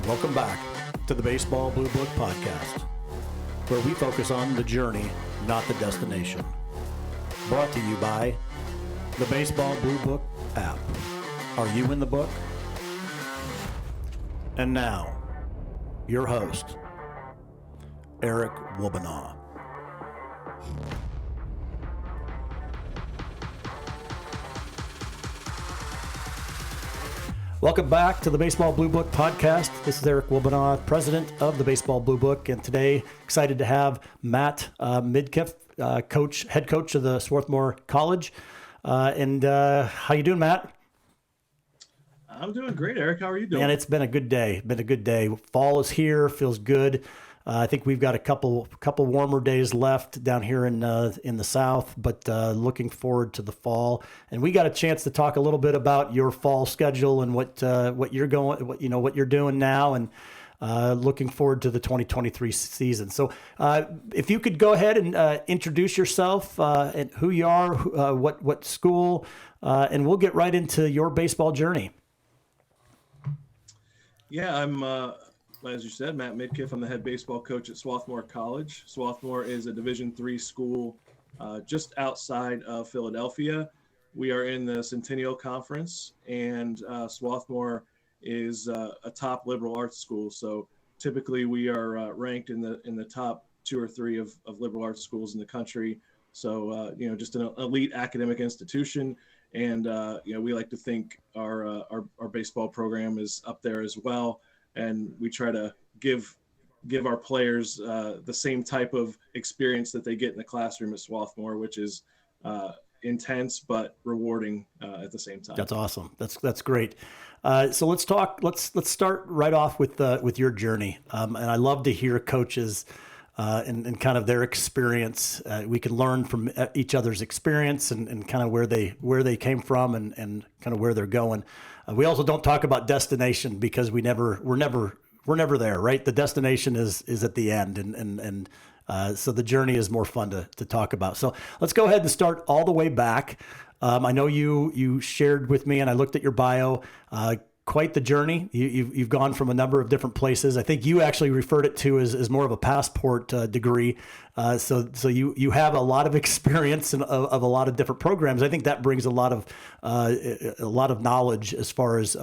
Welcome back to the Baseball Blue Book Podcast, where we focus on the journey, not the destination. Brought to you by the Baseball Blue Book app. Are you in the book? And now, your host, Eric Wobanaw. Welcome back to the Baseball Blue Book Podcast. This is Eric Wobanaw, president of the Baseball Blue Book, and today excited to have Matt Midkiff, head coach of the Swarthmore College. How you doing, Matt? I'm doing great, Eric. How are you doing? Man, it's been a good day. Fall is here, feels good. I think we've got a couple warmer days left down here in the South, but looking forward to the fall. And we got a chance to talk a little bit about your fall schedule and what you're doing now, and looking forward to the 2023 season. So, if you could go ahead and introduce yourself and who you are, what school, and we'll get right into your baseball journey. Yeah, I'm, as you said, Matt Midkiff. I'm the head baseball coach at Swarthmore College. Swarthmore is a Division III school just outside of Philadelphia. We are in the Centennial Conference, and Swarthmore is a top liberal arts school. So typically we are ranked in the top 2 or 3 of liberal arts schools in the country. So, just an elite academic institution. And, we like to think our baseball program is up there as well. And we try to give our players the same type of experience that they get in the classroom at Swarthmore, which is intense but rewarding at the same time. That's awesome. That's great. So let's talk. Let's start right off with your journey. And I love to hear coaches and kind of their experience. We can learn from each other's experience and kind of where they came from and kind of where they're going. We also don't talk about destination because we're never there, right? The destination is at the end, and so the journey is more fun to talk about. So let's go ahead and start all the way back. I know you shared with me, and I looked at your bio. Quite the journey. You've gone from a number of different places. I think you actually referred it to as more of a passport degree. So you have a lot of experience of a lot of different programs. I think that brings a lot of knowledge as far as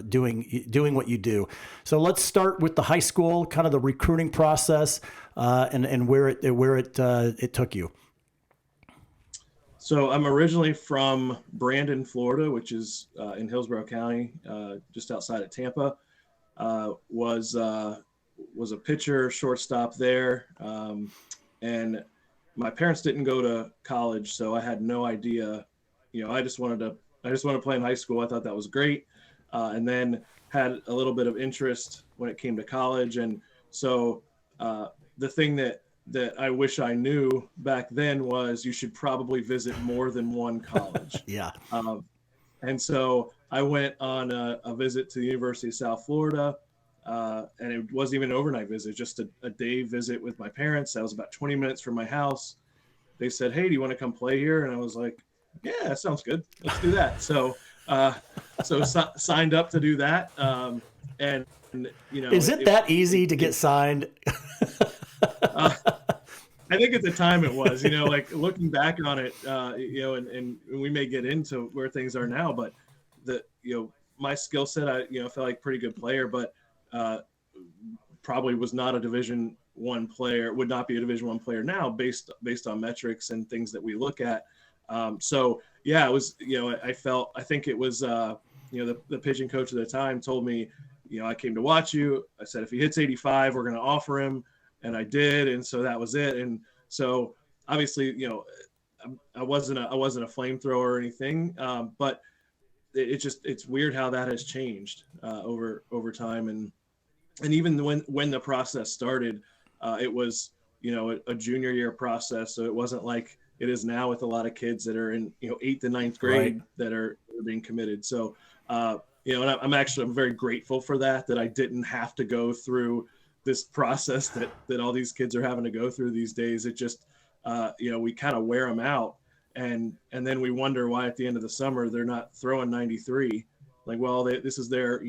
doing what you do. So let's start with the high school, kind of the recruiting process, and where it took you. So I'm originally from Brandon, Florida, which is in Hillsborough County, just outside of Tampa. Was a pitcher, shortstop there, and my parents didn't go to college, so I had no idea. I just wanted to play in high school. I thought that was great, and then had a little bit of interest when it came to college, and so the thing that I wish I knew back then was you should probably visit more than one college. Yeah. And so I went on a visit to the University of South Florida, and it wasn't even an overnight visit, just a day visit with my parents. That was about 20 minutes from my house. They said, "Hey, do you want to come play here?" And I was like, "Yeah, that sounds good. Let's do that." So signed up to do that. Is it that easy to get signed? I think at the time it was, like looking back on it, and we may get into where things are now, but my skill set, I felt like pretty good player, but probably was not a Division I player, would not be a Division I player now based on metrics and things that we look at. So yeah, it was, I think it was, the pitching coach at the time told me, I came to watch you. I said, if he hits 85, we're going to offer him. And I did. And so that was it. And so obviously, I wasn't a flamethrower or anything. But it's weird how that has changed over time. And even when the process started, it was, a junior year process. So it wasn't like it is now with a lot of kids that are in, 8th and 9th grade Right. that are being committed. So, and I'm very grateful for that I didn't have to go through this process that all these kids are having to go through these days. It just, we kind of wear them out. And then we wonder why at the end of the summer, they're not throwing 93. Like, well, this is their,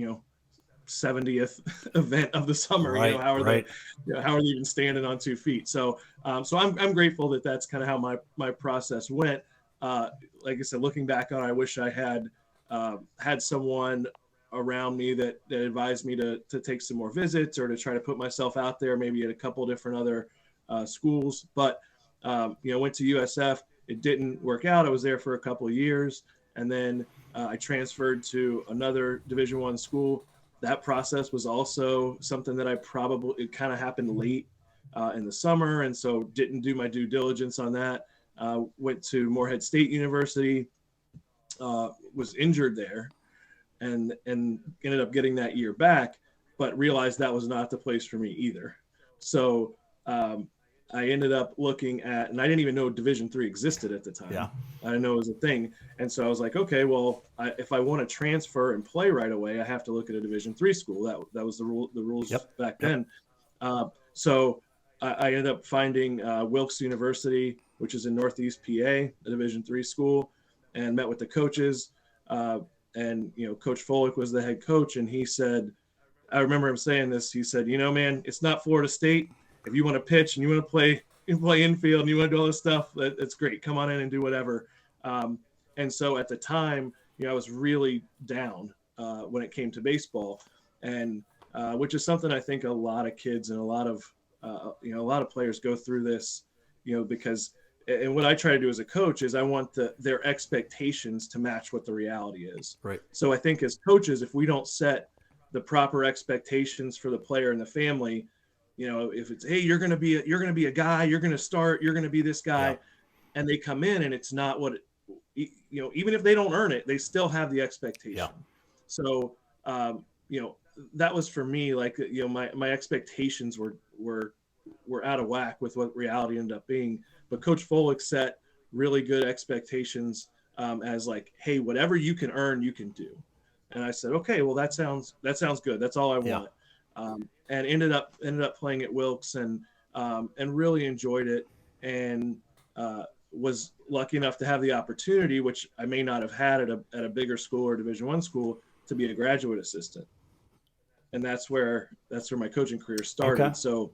70th event of the summer. Right, How are right. they, how are they even standing on 2 feet? So, so I'm grateful that that's kind of how my process went. Like I said, looking back on it, I wish I had had someone around me that advised me to take some more visits or to try to put myself out there, maybe at a couple different other schools. But, went to USF. It didn't work out. I was there for a couple of years. And then I transferred to another Division I school. That process was also something that it kind of happened late in the summer. And so didn't do my due diligence on that. Went to Morehead State University, was injured there and ended up getting that year back, but realized that was not the place for me either. So I ended up looking at, and I didn't even know Division III existed at the time. Yeah. I didn't know it was a thing. And so I was like, okay, well, if I want to transfer and play right away, I have to look at a Division III school. That was the rules back then. So I ended up finding Wilkes University, which is in Northeast PA, a Division III school, and met with the coaches. And Coach Folick was the head coach, and he said, I remember him saying this. He said, man, it's not Florida State. If you want to pitch and you want to play infield and you want to do all this stuff, that's great. Come on in and do whatever. And so at the time, I was really down when it came to baseball, and which is something I think a lot of kids and a lot of players go through this, because, and what I try to do as a coach is I want their expectations to match what the reality is. Right. So I think as coaches, if we don't set the proper expectations for the player and the family, if it's, hey, you're going to be a guy, you're going to start, you're going to be this guy, and they come in and it's not what even if they don't earn it, they still have the expectation. Yeah. So, that was for me, like, my expectations were out of whack with what reality ended up being. But Coach Folick set really good expectations as like, hey, whatever you can earn, you can do. And I said, okay, well, that sounds good. That's all I want. And ended up playing at Wilkes and really enjoyed it, and was lucky enough to have the opportunity, which I may not have had at a bigger school or Division I school, to be a graduate assistant. And that's where my coaching career started. Okay. So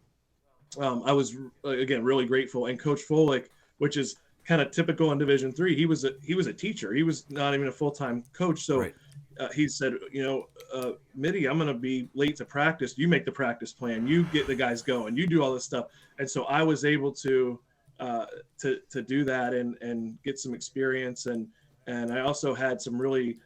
I was, again, really grateful. And Coach Folick, which is kind of typical in Division III, he was a teacher. He was not even a full-time coach. So right. He said, Mitty, I'm going to be late to practice. You make the practice plan. You get the guys going. You do all this stuff. And so I was able to do that and get some experience. And I also had some really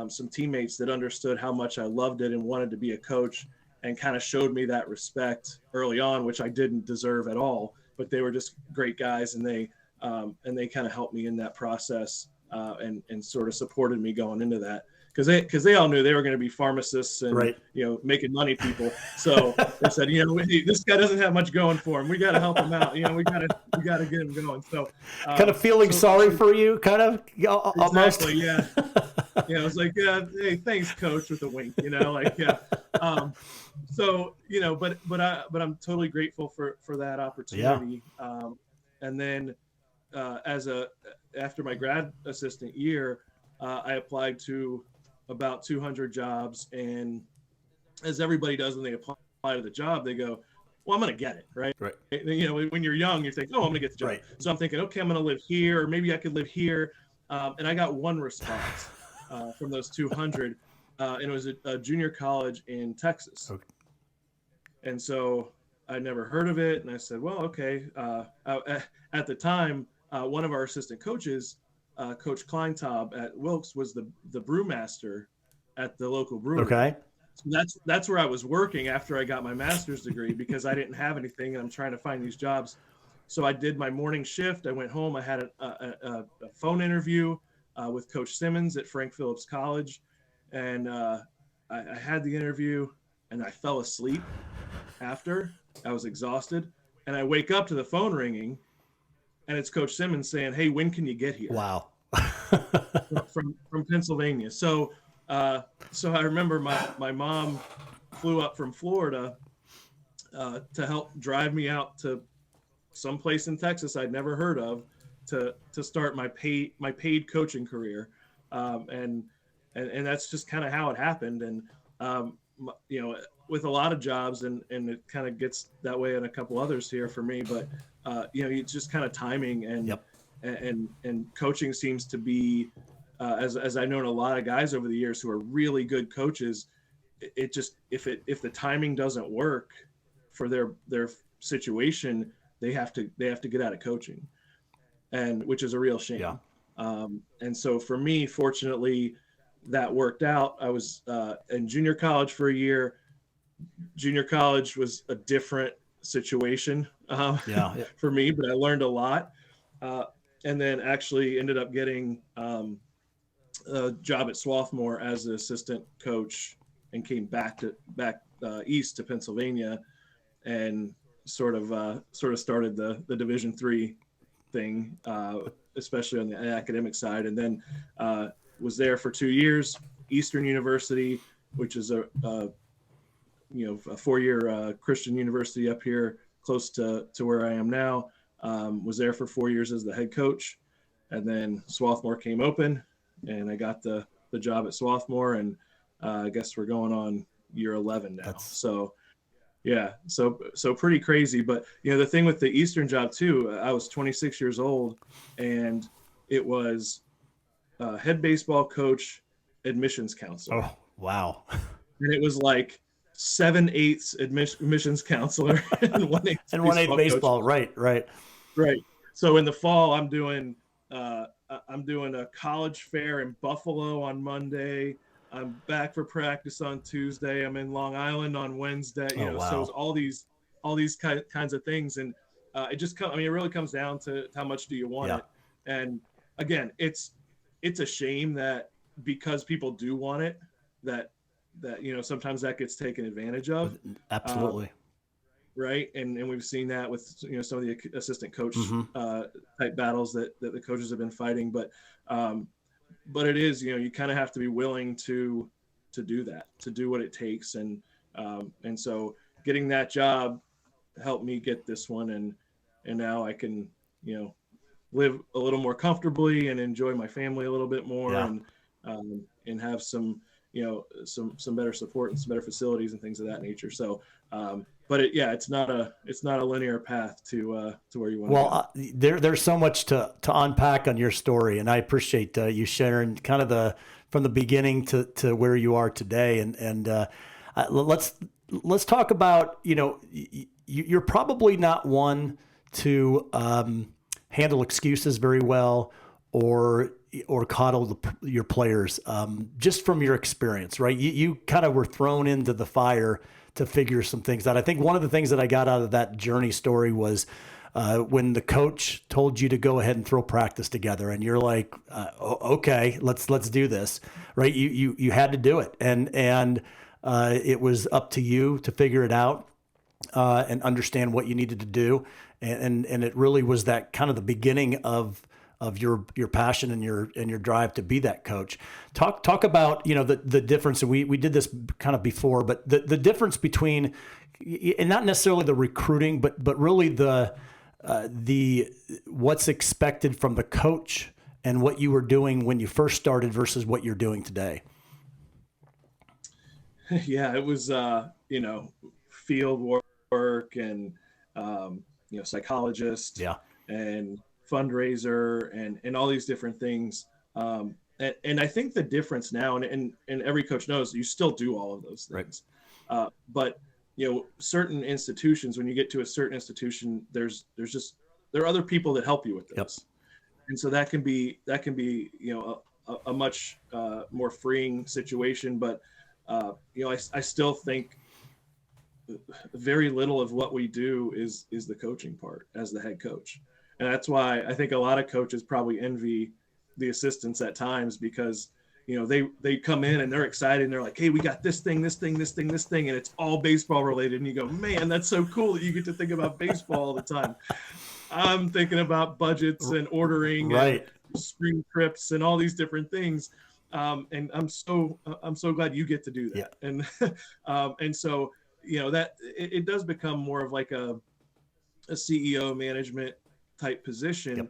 some teammates that understood how much I loved it and wanted to be a coach, and kind of showed me that respect early on, which I didn't deserve at all. But they were just great guys, and they kind of helped me in that process and sort of supported me going into that. Because they all knew they were going to be pharmacists and right. Making money people. So they said, this guy doesn't have much going for him. We got to help him out. We got to get him going. So kind of feeling sorry for you, kind of almost. Exactly, yeah. I was like, hey, thanks, Coach, with a wink. So but I'm totally grateful for that opportunity. Yeah. And then after my grad assistant year, I applied to about 200 jobs, and as everybody does when they apply to the job, they go, well, I'm going to get it, right? Right. When you're young, you think, oh, I'm going to get the job. Right. So I'm thinking, okay, I'm going to live here, or maybe I could live here. And I got one response from those 200, and it was a junior college in Texas. Okay. And so I never heard of it, and I said, well, okay. At the time, one of our assistant coaches, Coach Kleintaub at Wilkes, was the brewmaster at the local brewery. Okay. So that's where I was working after I got my master's degree, because I didn't have anything and I'm trying to find these jobs. So I did my morning shift. I went home. I had a phone interview with Coach Simmons at Frank Phillips College. And I had the interview and I fell asleep after. I was exhausted. And I wake up to the phone ringing, and it's Coach Simmons saying, hey, when can you get here? Wow. from Pennsylvania. So I remember my mom flew up from Florida to help drive me out to some place in Texas I'd never heard of to start my paid coaching career. And that's just kind of how it happened. And with a lot of jobs, and it kind of gets that way in a couple others here for me, but it's just kind of timing, Yep. and coaching seems to be, as I've known a lot of guys over the years who are really good coaches, it just, if the timing doesn't work for their situation, they have to get out of coaching, and which is a real shame. Yeah. And so for me, fortunately, that worked out. I was in junior college for a year. Junior college was a different situation for me, but I learned a lot. And then actually ended up getting a job at Swarthmore as an assistant coach, and came back east to Pennsylvania, and sort of started the Division III thing, especially on the academic side. And then was there for 2 years, Eastern University, which is a 4-year Christian university up here close to where I am now. Was there for 4 years as the head coach, and then Swarthmore came open, and I got the job at Swarthmore, and I guess we're going on year 11 now. So pretty crazy. But the thing with the Eastern job too, I was 26 years old, and it was head baseball coach, admissions counselor. Oh, wow. And it was like 7/8 admissions counselor and 1/8 and 1/8 baseball. Right. So in the fall, I'm doing a college fair in Buffalo on Monday. I'm back for practice on Tuesday. I'm in Long Island on Wednesday. Wow. So it's all these kinds of things, and it really comes down to how much do you want it. And again, it's a shame that because people do want it, that sometimes that gets taken advantage of. Absolutely. Right. And we've seen that with, some of the assistant coach type battles that the coaches have been fighting. But it is, you kind of have to be willing to do that, to do what it takes. And so getting that job helped me get this one. And now I can, live a little more comfortably and enjoy my family a little bit more, and have some better support and some better facilities and things of that nature. So, but it's not a linear path to where you want to go. There's so much to unpack on your story, and I appreciate you sharing kind of from the beginning to where you are today. And let's talk about, you're probably not one to handle excuses very well, or coddle your players, just from your experience, right? You kind of were thrown into the fire to figure some things out. I think one of the things that I got out of that journey story was when the coach told you to go ahead and throw practice together, and you're like, okay, let's do this, right? You had to do it, and it was up to you to figure it out and understand what you needed to do, and it really was that kind of the beginning of your passion and your drive to be that coach. Talk about, the difference. And we did this kind of before, but the difference between, and not necessarily the recruiting, but really the what's expected from the coach and what you were doing when you first started versus what you're doing today. Yeah, it was field work and psychologist and fundraiser and all these different things. And I think the difference now, and every coach knows, you still do all of those things. Right. But certain institutions, when you get to a certain institution, there are other people that help you with this. Yep. And so that can be a much more freeing situation. But I still think very little of what we do is the coaching part as the head coach. And that's why I think a lot of coaches probably envy the assistants at times, because, they come in and they're excited and they're like, hey, we got this thing, and it's all baseball related. And you go, man, that's so cool that you get to think about baseball all the time. I'm thinking about budgets and ordering and spring trips and all these different things. And I'm so glad you get to do that. Yeah. And so, that it does become more of like a CEO management type position,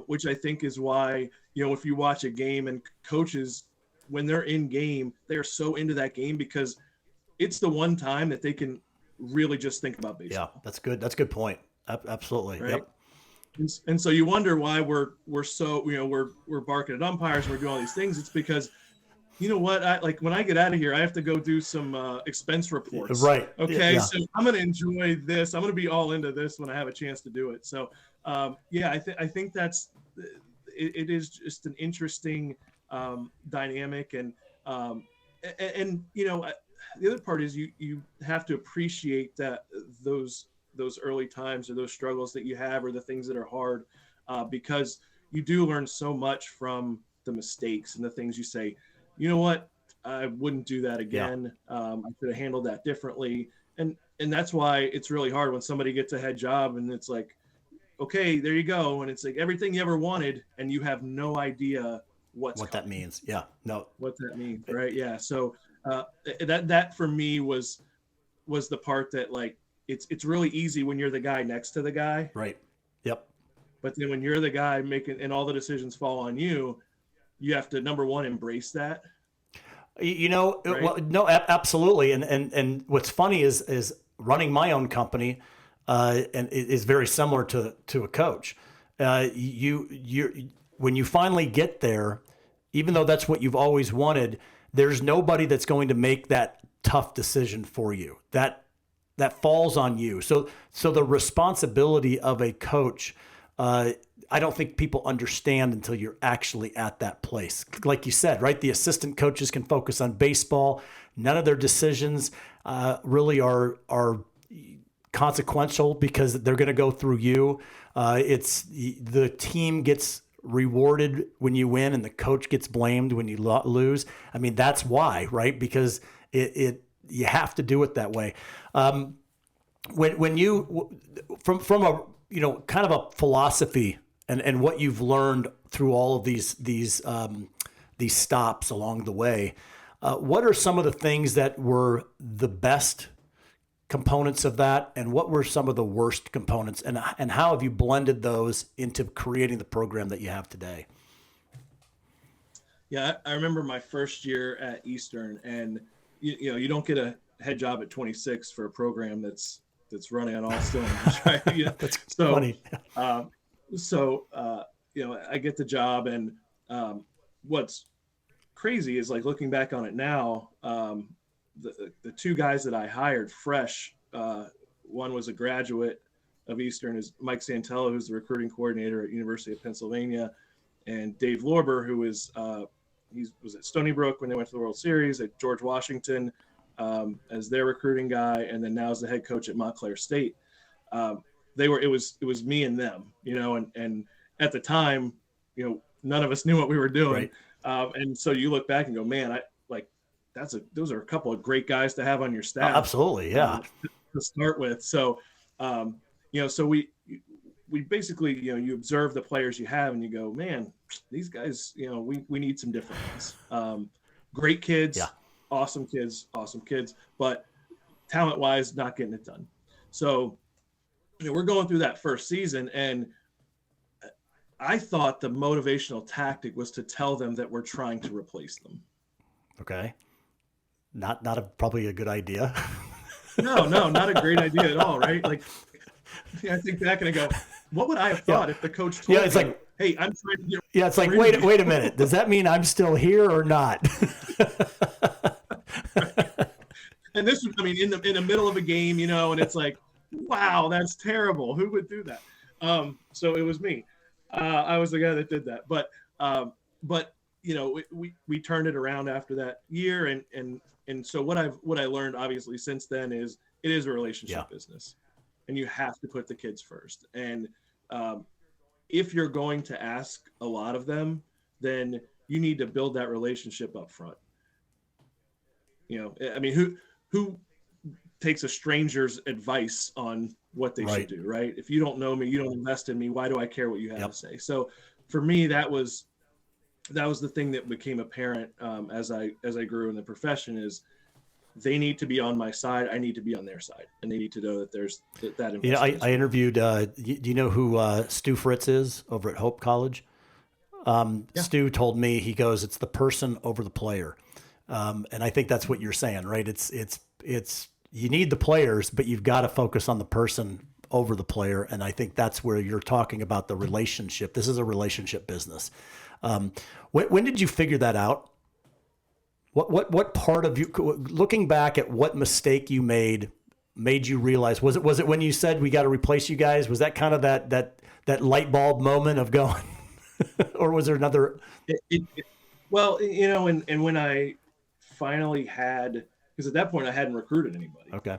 which I think is why, if you watch a game and coaches, when they're in game, they are so into that game because it's the one time that they can really just think about baseball. Yeah, that's good. That's a good point. Absolutely. Right. Yep. And so you wonder why we're so, we're barking at umpires and we're doing all these things. It's because, you know what, like when I get out of here, I have to go do some expense reports. Right. Okay. Yeah. So I'm going to enjoy this. I'm going to be all into this when I have a chance to do it. So I think that's, it is just an interesting dynamic. And the other part is you have to appreciate that those early times or those struggles that you have or the things that are hard, because you do learn so much from the mistakes and the things you say, you know what, I wouldn't do that again. I could have handled that differently. And that's why it's really hard when somebody gets a head job and it's like, okay, there you go. And it's like everything you ever wanted and you have no idea what that means. Yeah. No. What that means. Right. Yeah. So that for me was the part that, like, it's really easy when you're the guy next to the guy. Right. Yep. But then when you're the guy making and all the decisions fall on you, you have to, number one, embrace that. Right? Well, no, absolutely. And what's funny is running my own company, and it is very similar to a coach. You when you finally get there, even though that's what you've always wanted, there's nobody that's going to make that tough decision for you. That falls on you. So the responsibility of a coach, I don't think people understand until you're actually at that place. Like you said, right? The assistant coaches can focus on baseball. None of their decisions really are consequential because they're going to go through you. It's the team gets rewarded when you win and the coach gets blamed when you lose. I mean, that's why, right? Because you have to do it that way. When you from a kind of a philosophy and what you've learned through all of these stops along the way, what are some of the things that were the best components of that, and what were some of the worst components, and how have you blended those into creating the program that you have today? Yeah, I remember my first year at Eastern, and you don't get a head job at 26 for a program that's running on all cylinders, right? That's so funny. I get the job, and what's crazy is, like, looking back on it now, the two guys that I hired fresh, one was a graduate of Eastern, is Mike Santello, who's the recruiting coordinator at University of Pennsylvania, and Dave Lorber, who is he was at Stony Brook when they went to the World Series, at George Washington as their recruiting guy, and then now as the head coach at Montclair State. It was me and them, and at the time, none of us knew what we were doing. Right. And so you look back and go, man, those are a couple of great guys to have on your staff. Oh, absolutely. Yeah. To start with. So, so we basically, you observe the players you have and you go, man, these guys, we need some different ones. Great kids, yeah. awesome kids, but talent wise, not getting it done. So, we're going through that first season, and I thought the motivational tactic was to tell them that we're trying to replace them. Okay. Not probably a good idea. No, not a great idea at all, right? Like, I think back and I go, what would I have thought if the coach told me, like, hey, I'm trying to get it's like, wait a minute. Does that mean I'm still here or not? Right. And this was, in the middle of a game, and it's like, wow, that's terrible. Who would do that? So it was me. I was the guy that did that. But we turned it around after that year, and so what I learned obviously since then is it is a relationship business, and you have to put the kids first. And if you're going to ask a lot of them, then you need to build that relationship up front. Who takes a stranger's advice on what they should do, right? If you don't know me, you don't invest in me, why do I care what you have to say? So for me, that was the thing that became apparent as I grew in the profession, is they need to be on my side, I need to be on their side, and they need to know that there's that investment. I interviewed, do you know who Stu Fritz is over at Hope College? Stu told me, he goes, it's the person over the player. And I think that's what you're saying, right? It's you need the players, but you've got to focus on the person over the player. And I think that's where you're talking about the relationship. This is a relationship business. When did you figure that out? What part of you, looking back at what mistake you made you realize, was it when you said we got to replace you guys? Was that kind of that light bulb moment of going, or was there another? Well, and when I finally had, because at that point I hadn't recruited anybody. Okay.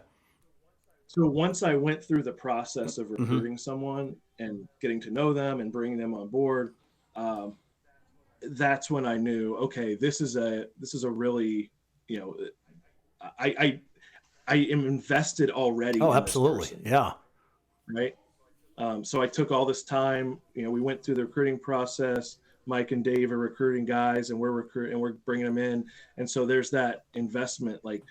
So once I went through the process of recruiting someone and getting to know them and bringing them on board, that's when I knew, okay, this is a really, I am invested already. Oh, absolutely. Yeah. Right. So I took all this time, we went through the recruiting process. Mike and Dave are recruiting guys, and we're bringing them in. And so there's that investment, like,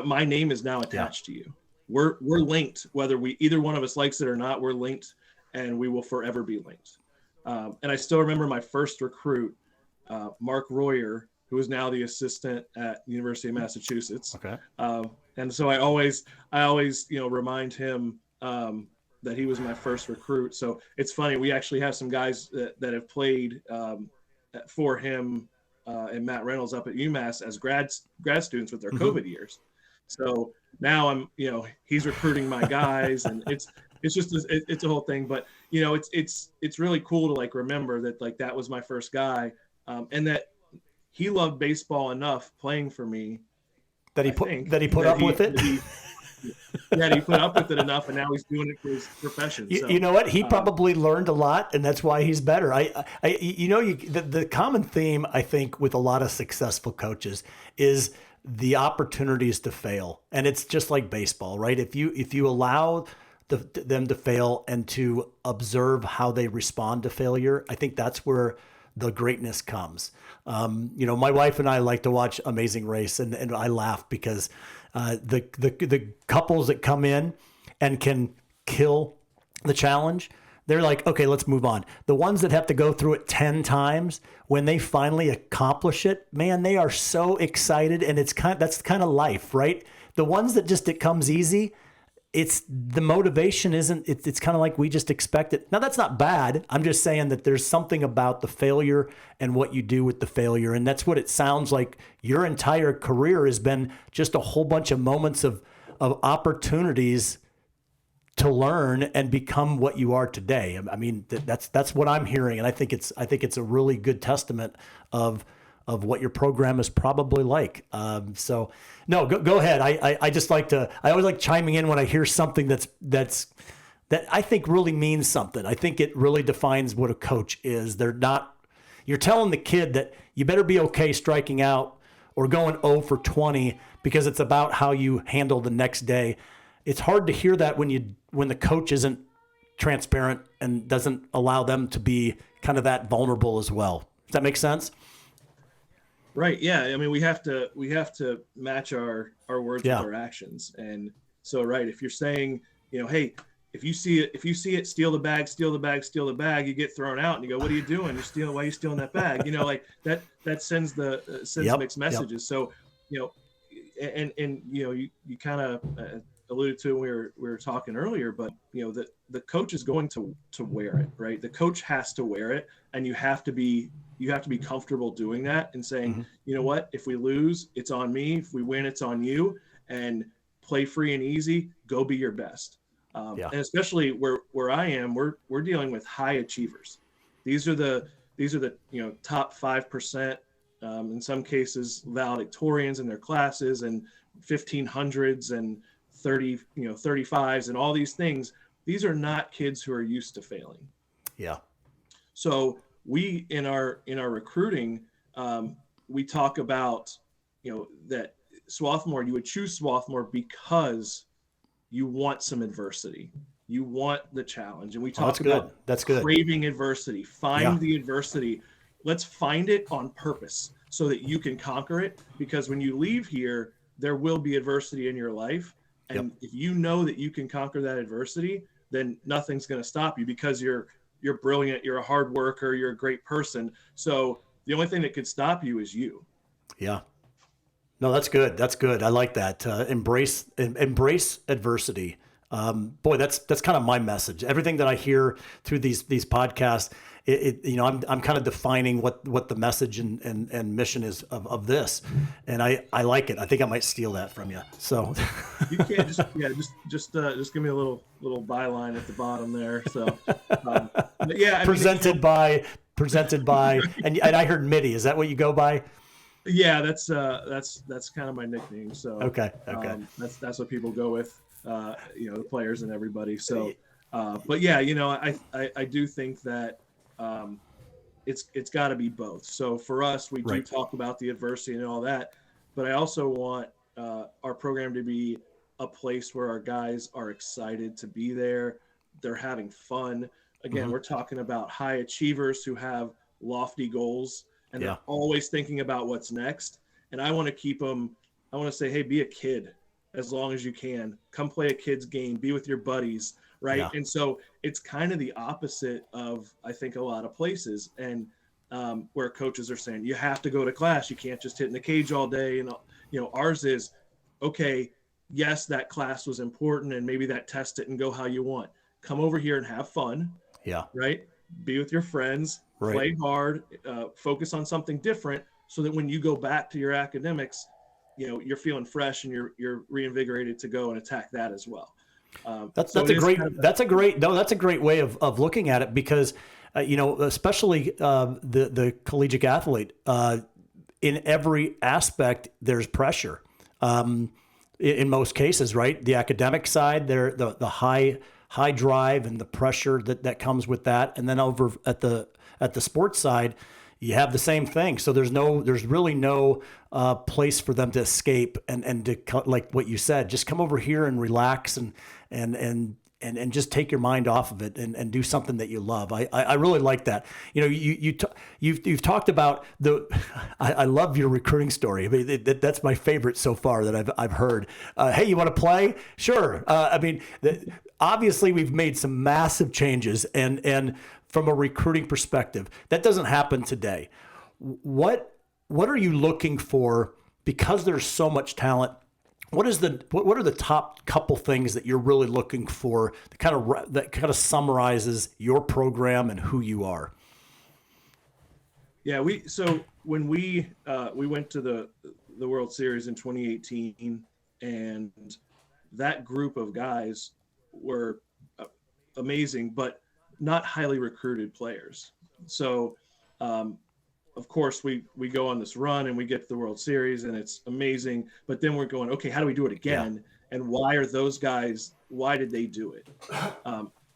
my name is now attached to you. We're linked, whether either one of us likes it or not, we're linked, and we will forever be linked. And I still remember my first recruit, Mark Royer, who is now the assistant at the University of Massachusetts. Okay. And so I always remind him that he was my first recruit. So it's funny, we actually have some guys that have played for him and Matt Reynolds up at UMass as grad students with their COVID years. So now I'm, he's recruiting my guys, and it's just it's a whole thing. But it's really cool to like remember that like that was my first guy, and that he loved baseball enough playing for me that he put up with it. He put up with it enough, and now he's doing it for his profession. So, you know what? He probably learned a lot, and that's why he's better. The common theme I think with a lot of successful coaches is the opportunities to fail, and it's just like baseball, right? If you allow them to fail and to observe how they respond to failure, I think that's where the greatness comes. My wife and I like to watch Amazing Race, and I laugh because the couples that come in and can kill the challenge, they're like, okay, let's move on. The ones that have to go through it 10 times, when they finally accomplish it, man, they are so excited, and that's kind of life, right? The ones that just it comes easy, it's the motivation isn't. It's kind of like we just expect it. Now that's not bad. I'm just saying that there's something about the failure and what you do with the failure, and that's what it sounds like. Your entire career has been just a whole bunch of moments of opportunities to learn and become what you are today. I mean, that's what I'm hearing, and I think it's a really good testament of what your program is probably like. So no, go ahead. I just like to, I always like chiming in when I hear something that I think really means something. I think it really defines what a coach is. You're telling the kid that you better be okay striking out or going 0 for 20 because it's about how you handle the next day. It's hard to hear that when the coach isn't transparent and doesn't allow them to be kind of that vulnerable as well. Does that make sense? Right. Yeah. I mean, we have to match our words with our actions. And so, right. If you're saying, hey, if you see it, steal the bag, you get thrown out and you go, what are you doing? Why are you stealing that bag? Like that sends mixed messages. So, you kind of alluded to when we were talking earlier, but the coach is going to wear it, right? The coach has to wear it, and you have to be comfortable doing that and saying, you know what, if we lose, it's on me. If we win, it's on you. And play free and easy. Go be your best. And especially where I am, we're dealing with high achievers. These are the top 5%. In some cases, valedictorians in their classes, and 1500s and 35s and all these things. These are not kids who are used to failing. Yeah. So we in our recruiting, we talk about that Swarthmore. You would choose Swarthmore because you want some adversity. You want the challenge, and we talk about that's good. Craving adversity. Find the adversity. Let's find it on purpose so that you can conquer it. Because when you leave here, there will be adversity in your life, and if you know that you can conquer that adversity, then nothing's going to stop you because you're brilliant. You're a hard worker. You're a great person. So the only thing that could stop you is you. Yeah. No, that's good. That's good. I like that. Embrace adversity. Boy, that's kind of my message. Everything that I hear through these podcasts, I'm kind of defining what the message and mission is of this, and I like it. I think I might steal that from you. So You can't just give me a little byline at the bottom there. So, but yeah, presented by, and I heard MIDI. Is that what you go by? Yeah, that's kind of my nickname. So okay. That's what people go with. The players and everybody. So, but yeah, I do think that it's got to be both. So for us, we do talk about the adversity and all that, but I also want our program to be a place where our guys are excited to be there. They're having fun. Again, we're talking about high achievers who have lofty goals and they're always thinking about what's next. And I want to keep them. I want to say, hey, be a kid as long as you can. Come play a kid's game. Be with your buddies, right? Yeah. And so it's kind of the opposite of, I think, a lot of places, and where coaches are saying you have to go to class. You can't just hit in the cage all day. And ours is, okay, yes, that class was important, and maybe that test didn't go how you want. Come over here and have fun. Yeah. Right. Be with your friends. Right. Play hard. Focus on something different, so that when you go back to your academics, you're feeling fresh and you're reinvigorated to go and attack that as well. That's a great way of looking at it, because especially the collegiate athlete, in every aspect there's pressure. In most cases, right? The academic side, the high drive and the pressure that comes with that, and then over at the sports side, you have the same thing. So there's really no place for them to escape and to, like what you said, just come over here and relax and just take your mind off of it and do something that you love. I really like that. You've talked about I love your recruiting story. I mean, that's my favorite so far that I've heard. Hey, you want to play? Sure. Obviously we've made some massive changes and from a recruiting perspective, that doesn't happen today. What are you looking for? Because there's so much talent, what are the top couple things that you're really looking for that kind of summarizes your program and who you are? Yeah, when we went to the World Series in 2018, and that group of guys were amazing, but not highly recruited players. So, of course, we go on this run and we get to the World Series and it's amazing. But then we're going, okay, how do we do it again? Yeah. And why are those guys? Why did they do it?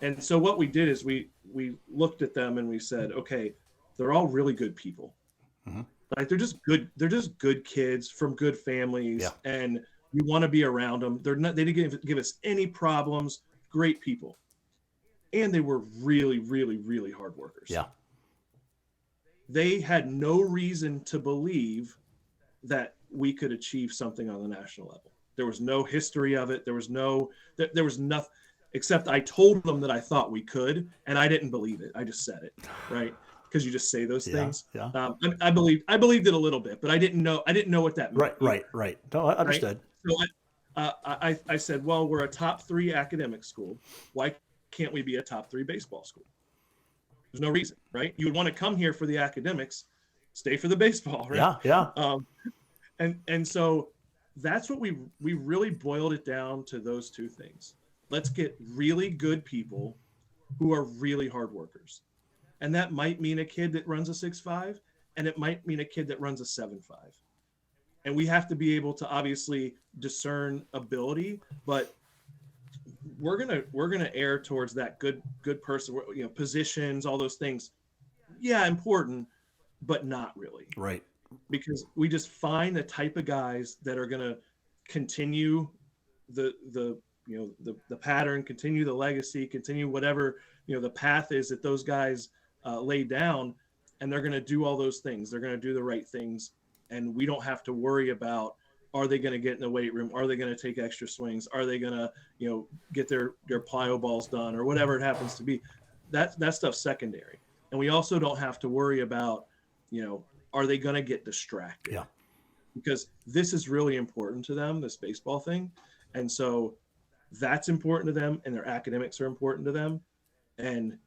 And so what we did is we looked at them and we said, okay, they're all really good people. Mm-hmm. Like they're just good kids from good families, and we want to be around them. They didn't give us any problems. Great people. And they were really, really, really hard workers. Yeah. They had no reason to believe that we could achieve something on the national level. There was no history of it. There was nothing, except I told them that I thought we could, and I didn't believe it. I just said it, right? Because you just say those things. Yeah. I believed it a little bit, but I didn't know what that meant. Right. No, I understood. Right? So I said, well, we're a top 3 academic school. Why can't we be a top 3 baseball school? There's no reason, right? You would want to come here for the academics, stay for the baseball, right? Yeah. And so that's what we really boiled it down to, those two things. Let's get really good people who are really hard workers. And that might mean a kid that runs a 6.5, and it might mean a kid that runs a 7.5. And we have to be able to obviously discern ability, but we're gonna err towards that good person. Positions, all those things, important, but not really. Right. Because we just find the type of guys that are gonna continue the pattern, continue the legacy, continue whatever the path is that those guys lay down, and they're gonna do all those things. They're gonna do the right things, and we don't have to worry about, are they going to get in the weight room? Are they going to take extra swings? Are they going to, get their plyo balls done, or whatever it happens to be? That stuff's secondary. And we also don't have to worry about, are they going to get distracted? Yeah. because this is really important to them, this baseball thing. And so that's important to them, and their academics are important to them. And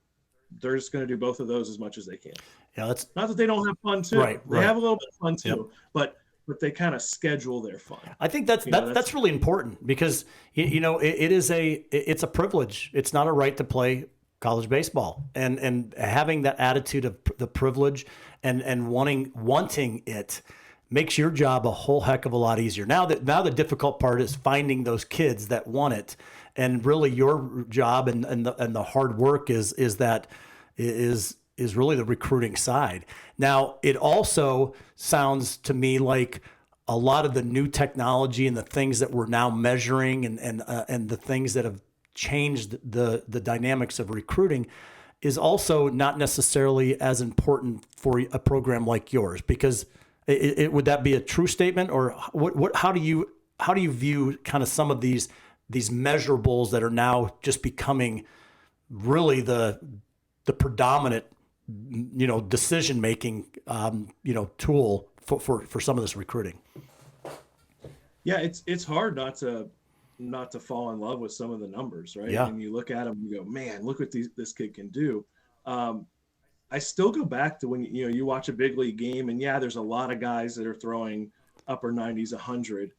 they're just going to do both of those as much as they can. Yeah, that's not that they don't have fun too. Right, they have a little bit of fun too, yep. but they kind of schedule their fun. I think that's really important, because it's a privilege. It's not a right to play college baseball, and having that attitude of the privilege and wanting it makes your job a whole heck of a lot easier. Now the difficult part is finding those kids that want it, and really your job and the hard work is really the recruiting side. Now, it also sounds to me like a lot of the new technology and the things that we're now measuring and the things that have changed the dynamics of recruiting is also not necessarily as important for a program like yours, because would that be a true statement, or what how do you view kind of some of these measurables that are now just becoming really the predominant decision making tool for some of this recruiting? Yeah, it's hard not to fall in love with some of the numbers, right? Yeah. And you look at them, you go, man, look what this kid can do. I still go back to when you watch a big league game, and yeah, there's a lot of guys that are throwing upper 90s, 100,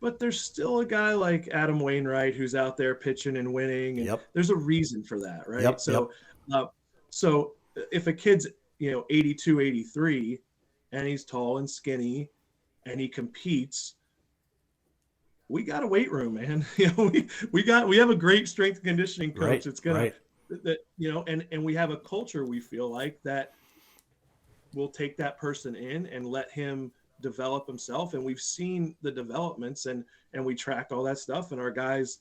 but there's still a guy like Adam Wainwright who's out there pitching and winning, and Yep. there's a reason for that, right? Yep. So if a kid's 82, 83, and he's tall and skinny, and he competes, we got a weight room, man. We have a great strength and conditioning coach. Right, It's gonna right. and we have a culture, we feel like, that will take that person in and let him develop himself. And we've seen the developments, and we track all that stuff, and our guys,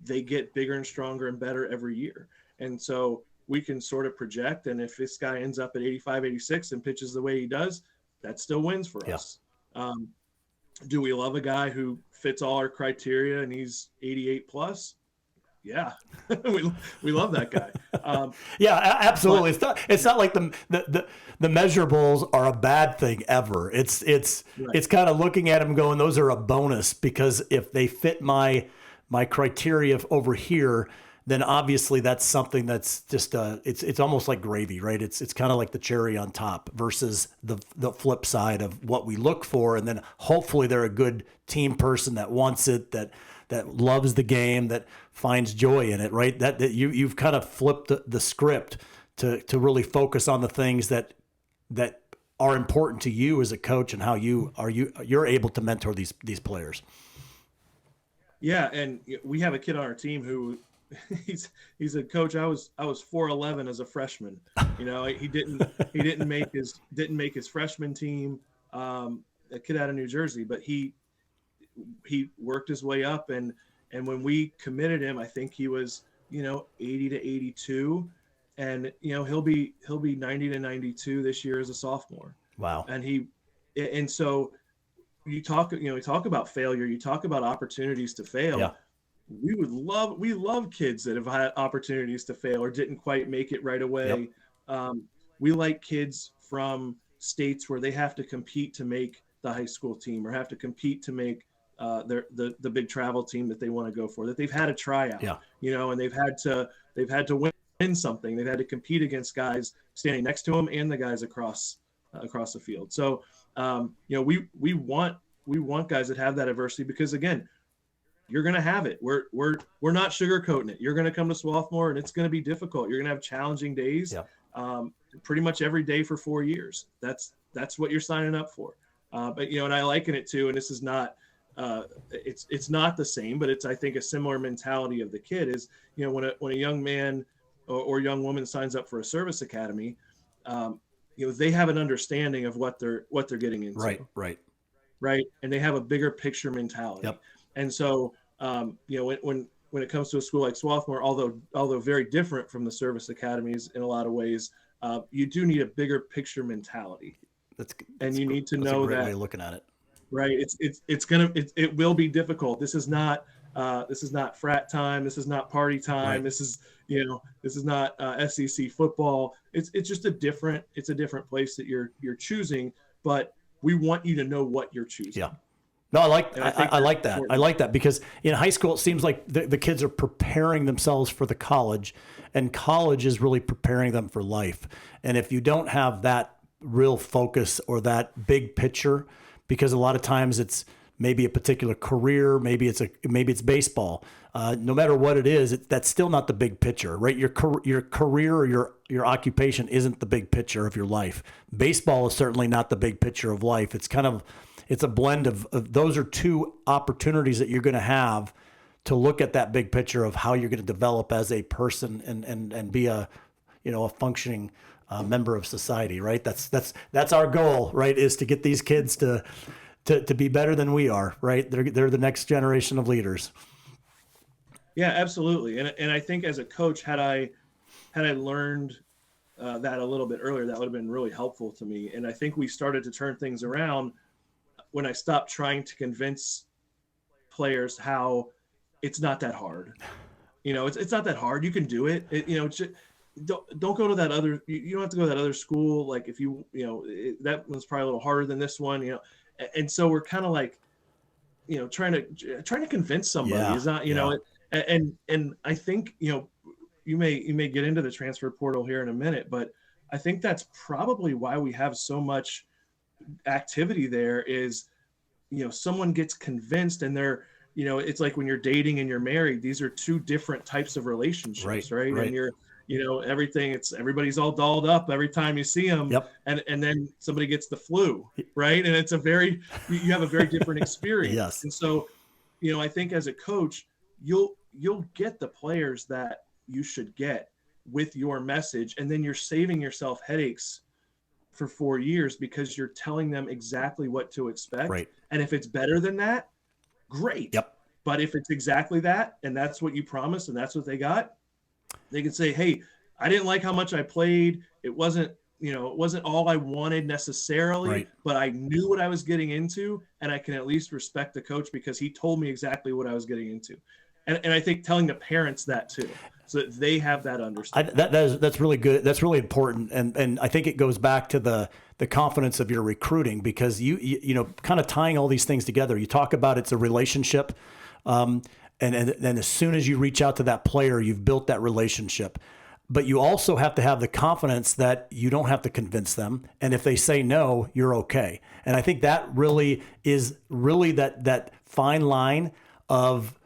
they get bigger and stronger and better every year. And so we can sort of project, and if this guy ends up at 85, 86 and pitches the way he does, that still wins for us. Do we love a guy who fits all our criteria and he's 88 plus? Yeah, we love that guy. Yeah, absolutely. It's not like the measurables are a bad thing ever. It's kind of looking at them going, those are a bonus, because if they fit my criteria over here, then obviously that's something that's just it's almost like gravy, right? It's kind of like the cherry on top versus the flip side of what we look for, and then hopefully they're a good team person that wants it, that loves the game, that finds joy in it, right? That you've kind of flipped the script to really focus on the things that are important to you as a coach, and how you're able to mentor these players. Yeah, and we have a kid on our team who he's a coach. I was 4'11" as a freshman. He didn't make his freshman team. A kid out of New Jersey, but he worked his way up, and when we committed him, I think he was 80 to 82, and he'll be 90 to 92 this year as a sophomore. Wow. And so we talk about failure, you talk about opportunities to fail. Yeah. We love kids that have had opportunities to fail or didn't quite make it right away. Yep. We like kids from states where they have to compete to make the high school team, or have to compete to make the big travel team that they want to go for, that they've had a tryout, and they've had to win something. They've had to compete against guys standing next to them and the guys across the field. So, we want guys that have that adversity, because again, you're going to have it. We're not sugarcoating it. You're going to come to Swarthmore, and it's going to be difficult. You're going to have challenging days, pretty much every day for 4 years. That's what you're signing up for. But and I liken it to, and this is not, it's not the same, but it's, I think, a similar mentality of the kid is, when a young man or young woman signs up for a service academy, they have an understanding of what they're getting into. Right. And they have a bigger picture mentality. Yep. And so, when it comes to a school like Swarthmore, although very different from the service academies in a lot of ways, you do need a bigger picture mentality. You need to know a great that way of looking at it. Right. It will be difficult. This is not frat time. This is not party time. Right. This is not SEC football. It's just a different place that you're choosing, but we want you to know what you're choosing. Yeah. No, I like that. Important. I like that because in high school, it seems like the kids are preparing themselves for the college, and college is really preparing them for life. And if you don't have that real focus or that big picture, because a lot of times it's maybe a particular career, maybe it's baseball. No matter what it is, that's still not the big picture, right? Your career or your occupation isn't the big picture of your life. Baseball is certainly not the big picture of life. It's a blend of those are two opportunities that you're going to have to look at that big picture of how you're going to develop as a person and be a functioning member of society, right? That's our goal, right? Is to get these kids to be better than we are, right? They're the next generation of leaders. Yeah, absolutely. And I think as a coach, had I learned that a little bit earlier, that would have been really helpful to me. And I think we started to turn things around when I stopped trying to convince players how it's not that hard. It's not that hard. You can do it. Don't go to that other. You don't have to go to that other school. Like if that one's probably a little harder than this one. And so we're kind of like, trying to convince somebody is not. And I think you may get into the transfer portal here in a minute, but I think that's probably why we have so much activity there is, someone gets convinced and they're, it's like when you're dating and you're married, these are two different types of relationships, right? And you're, everybody's all dolled up every time you see them. Yep. And then somebody gets the flu, right? And it's you have a very different experience. Yes. And so, I think as a coach, you'll get the players that you should get with your message. And then you're saving yourself headaches for 4 years because you're telling them exactly what to expect. Right. And if it's better than that, great. Yep. But if it's exactly that, and that's what you promised and that's what they got, they can say, hey, I didn't like how much I played. It wasn't all I wanted necessarily, right. But I knew what I was getting into, and I can at least respect the coach because he told me exactly what I was getting into. And I think telling the parents that too, so that they have that understanding. That's really good. That's really important. And I think it goes back to the confidence of your recruiting, because you kind of tying all these things together. You talk about it's a relationship. And as soon as you reach out to that player, you've built that relationship. But you also have to have the confidence that you don't have to convince them. And if they say no, you're okay. And I think that really is that fine line of,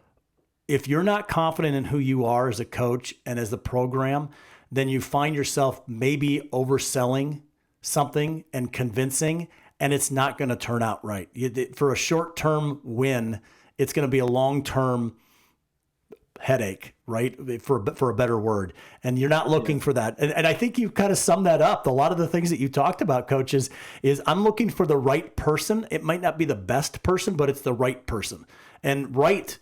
if you're not confident in who you are as a coach and as the program, then you find yourself maybe overselling something and convincing, and it's not going to turn out right. For a short-term win, it's going to be a long-term headache, right? For a better word. And you're not looking for that. And I think you kind of summed that up. A lot of the things that you talked about, Coach, is I'm looking for the right person. It might not be the best person, but it's the right person. And right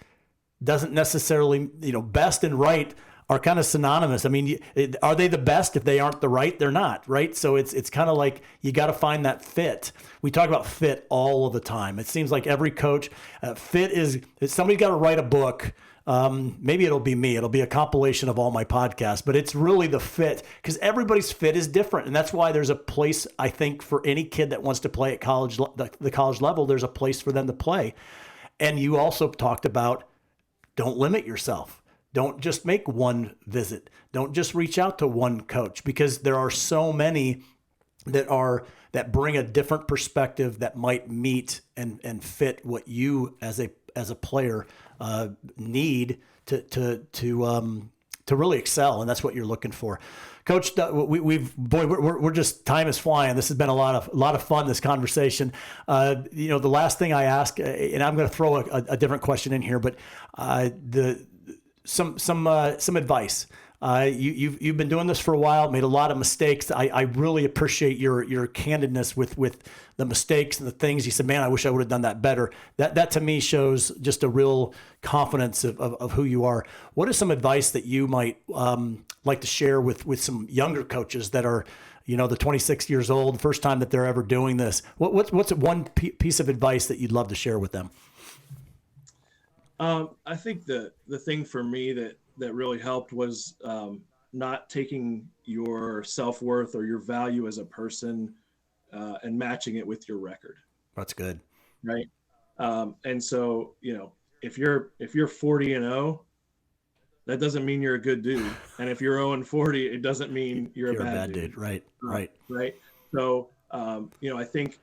doesn't necessarily, best and right are kind of synonymous. I mean, are they the best? If they aren't the right, they're not, right? So it's kind of like you got to find that fit. We talk about fit all of the time. It seems like every coach, fit is somebody's got to write a book. Maybe it'll be me. It'll be a compilation of all my podcasts, but it's really the fit, because everybody's fit is different. And that's why there's a place, I think, for any kid that wants to play at college, the college level, there's a place for them to play. And you also talked about, don't limit yourself. Don't just make one visit. Don't just reach out to one coach, because there are so many that bring a different perspective that might meet and fit what you as a player need to really excel, and that's what you're looking for. Coach, we're just, time is flying. This has been a lot of fun, this conversation. The last thing I ask, and I'm going to throw a different question in here, but some advice. You've been doing this for a while, made a lot of mistakes. I really appreciate your candidness with the mistakes and the things you said. Man, I wish I would have done that better. That to me shows just a real confidence of who you are. What is some advice that you might like to share with some younger coaches that are, the 26 years old, the first time that they're ever doing this? What's one piece of advice that you'd love to share with them? I think the thing for me that really helped was not taking your self-worth or your value as a person and matching it with your record. That's good. Right. And so, if you're 40-0, that doesn't mean you're a good dude. And if you're 0-40, it doesn't mean you're a bad dude. Right. Right. Right. So, I think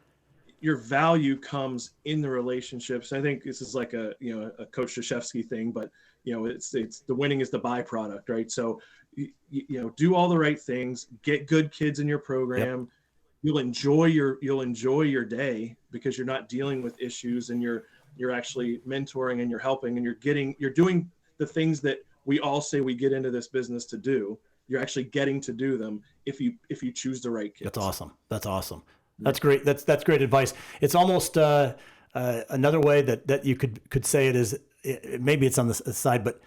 your value comes in the relationships. I think this is like a Coach Krzyzewski thing, but it's the winning is the byproduct, right? So, do all the right things, get good kids in your program. Yep. You'll enjoy your day because you're not dealing with issues, and you're actually mentoring, and you're helping, and you're doing the things that we all say we get into this business to do. You're actually getting to do them if you choose the right kids. That's awesome. That's great. That's great advice. It's almost another way that you could say it is, maybe it's on the side, but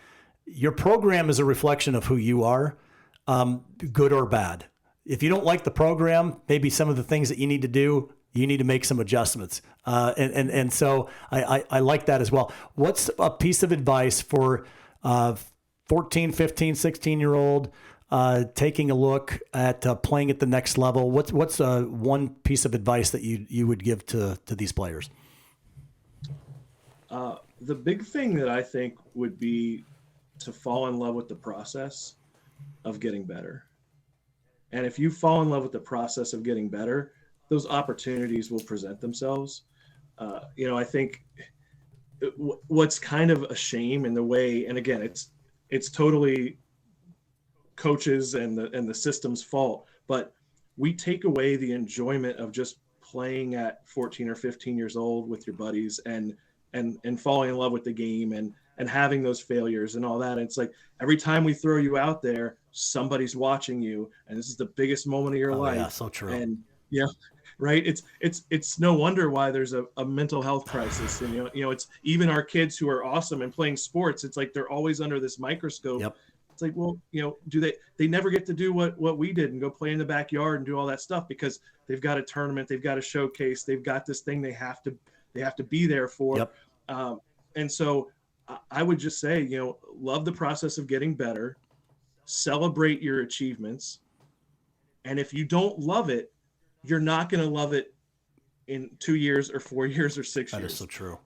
your program is a reflection of who you are, good or bad. If you don't like the program, maybe some of the things that you need to do, you need to make some adjustments. And so I like that as well. What's a piece of advice for 14, 15, 16-year-old taking a look at playing at the next level? What's one piece of advice that you would give to these players? The big thing that I think would be to fall in love with the process of getting better. And if you fall in love with the process of getting better, those opportunities will present themselves. I think what's kind of a shame in the way, and again, it's totally coaches and the system's fault, but we take away the enjoyment of just playing at 14 or 15 years old with your buddies and falling in love with the game and having those failures and all that. And it's like every time we throw you out there, somebody's watching you, and this is the biggest moment of your life. Yeah, so true. And right. It's no wonder why there's a mental health crisis. And it's even our kids who are awesome and playing sports. It's like they're always under this microscope. Yep. It's like, well, do they never get to do what we did and go play in the backyard and do all that stuff because they've got a tournament, they've got a showcase, they've got this thing they have to be there for. Yep. And so I would just say, love the process of getting better, celebrate your achievements. And if you don't love it, you're not going to love it in 2 years or 4 years or 6 years. That is so true.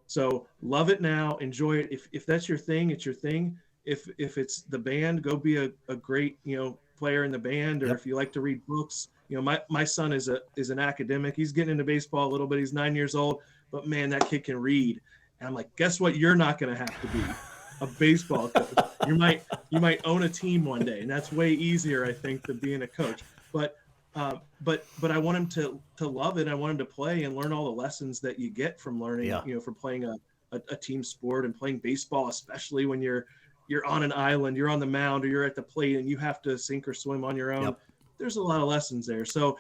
So love it now, enjoy it. If that's your thing, it's your thing. If it's the band, go be a great, player in the band, or Yep. if you like to read books. My son is an academic. He's getting into baseball a little bit. He's 9 years old, but man, that kid can read. And I'm like, guess what? You're not going to have to be a baseball coach. You might own a team one day, and that's way easier, I think, than being a coach. But I want him to love it. I want him to play and learn all the lessons that you get from learning, from playing a team sport and playing baseball, especially when you're on an island, you're on the mound, or you're at the plate and you have to sink or swim on your own. Yep. There's a lot of lessons there. So,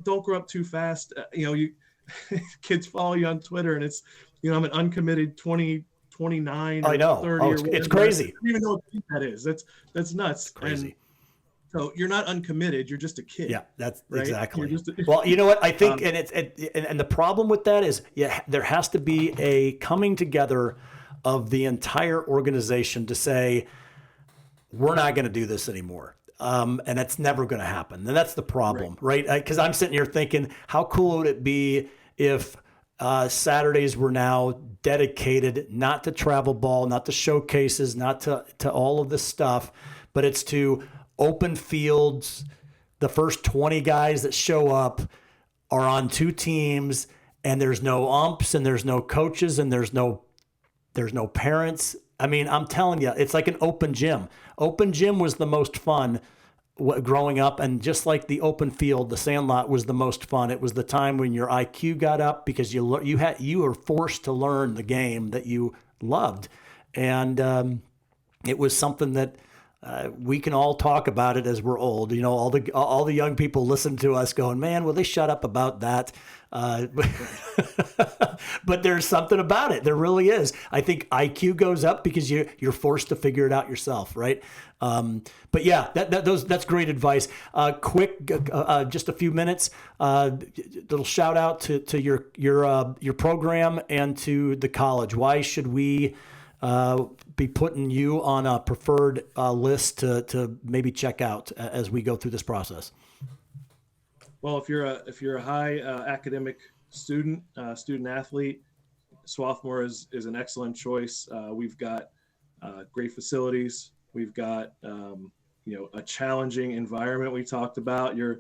don't grow up too fast. You kids follow you on Twitter and it's, I'm an uncommitted 20, 29, I know. 30. It's crazy. I don't even know what that is. That's nuts. It's crazy. And so you're not uncommitted. You're just a kid. Yeah, that's right? exactly. Well, you know what I think, and the problem with that is, there has to be a coming together of the entire organization to say, we're not going to do this anymore. And that's never going to happen. And that's the problem, right? Because I'm sitting here thinking, how cool would it be if Saturdays were now dedicated not to travel ball, not to showcases, not to all of this stuff, but it's to open fields. The first 20 guys that show up are on two teams, and there's no umps, and there's no coaches, and there's no parents. I mean, I'm telling you, it's like an open gym. Open gym was the most fun growing up, and just like the open field, the sandlot was the most fun. It was the time when your IQ got up because you were forced to learn the game that you loved, and it was something that we can all talk about it as we're old. All the young people listen to us going, man, will they shut up about that? But there's something about it. There really is. I think IQ goes up because you're forced to figure it out yourself, right? But yeah, that's great advice. Quick, just a few minutes. Little shout out to your program and to the college. Why should we be putting you on a preferred list to maybe check out as we go through this process? Well, if you're a high academic student athlete, Swarthmore is an excellent choice. We've got great facilities. We've got a challenging environment. We talked about you're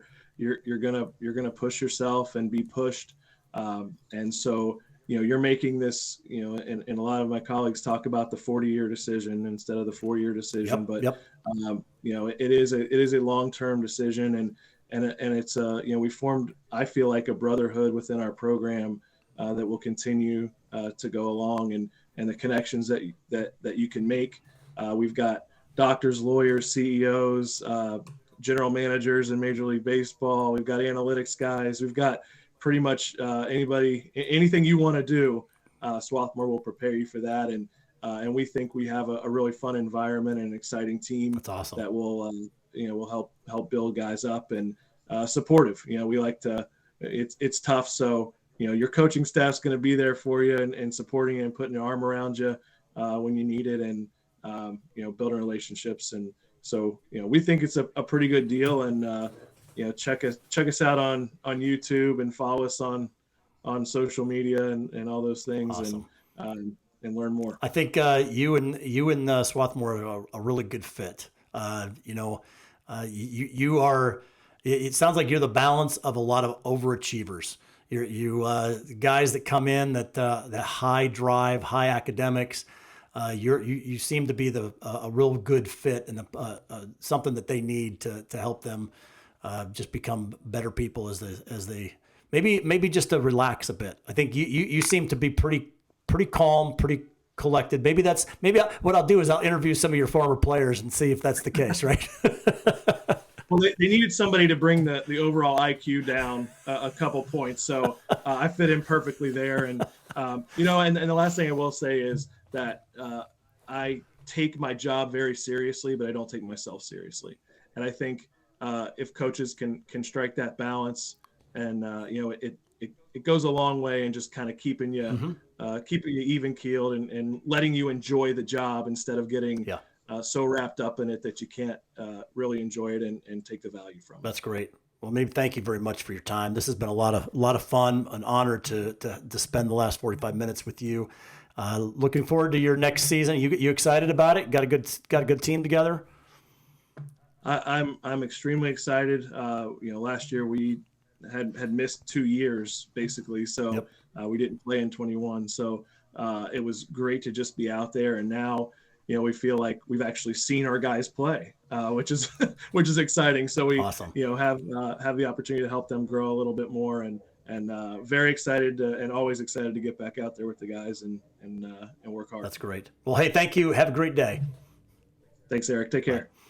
gonna push yourself and be pushed, and so you're making this. And a lot of my colleagues talk about the 40-year decision instead of the 4-year decision. Yep. It is a long-term decision, and it's we formed, I feel like, a brotherhood within our program that will continue to go along, and the connections that you can make. We've got doctors, lawyers, CEOs, general managers in Major League Baseball. We've got analytics guys. We've got pretty much anything you want to do. Swarthmore will prepare you for that, and we think we have a really fun environment and an exciting team. That's awesome. That will help build guys up and supportive. We like to. It's tough, so your coaching staff's going to be there for you and supporting you and putting your arm around you when you need it, and building relationships. And so we think it's a pretty good deal. And check us out on YouTube and follow us on social media and all those things. Awesome. And learn more. I think you and Swarthmore are a really good fit. You are. It sounds like you're the balance of a lot of overachievers. You guys that come in that high drive, high academics. You seem to be a real good fit and something that they need to help them just become better people as they maybe just to relax a bit. I think you seem to be pretty calm, pretty collected. Maybe what I'll do is I'll interview some of your former players and see if that's the case, right? Well, they needed somebody to bring the overall IQ down a couple points, so I fit in perfectly there. And and the last thing I will say is that I take my job very seriously, but I don't take myself seriously. And I think if coaches can strike that balance, and it goes a long way in just kind of keeping you even keeled and letting you enjoy the job instead of getting so wrapped up in it that you can't really enjoy it and take the value from it. That's great. Well, maybe thank you very much for your time. This has been a lot of fun, an honor to spend the last 45 minutes with you. Looking forward to your next season. You excited about it? Got a good team together? I'm extremely excited. Last year we had missed 2 years basically, so we didn't play in 21. So it was great to just be out there, and now we feel like we've actually seen our guys play, which is exciting. So we awesome. Have the opportunity to help them grow a little bit more, and very excited and always excited to get back out there with the guys and work hard. That's great. Well, hey, thank you. Have a great day. Thanks, Eric. Take care. Bye.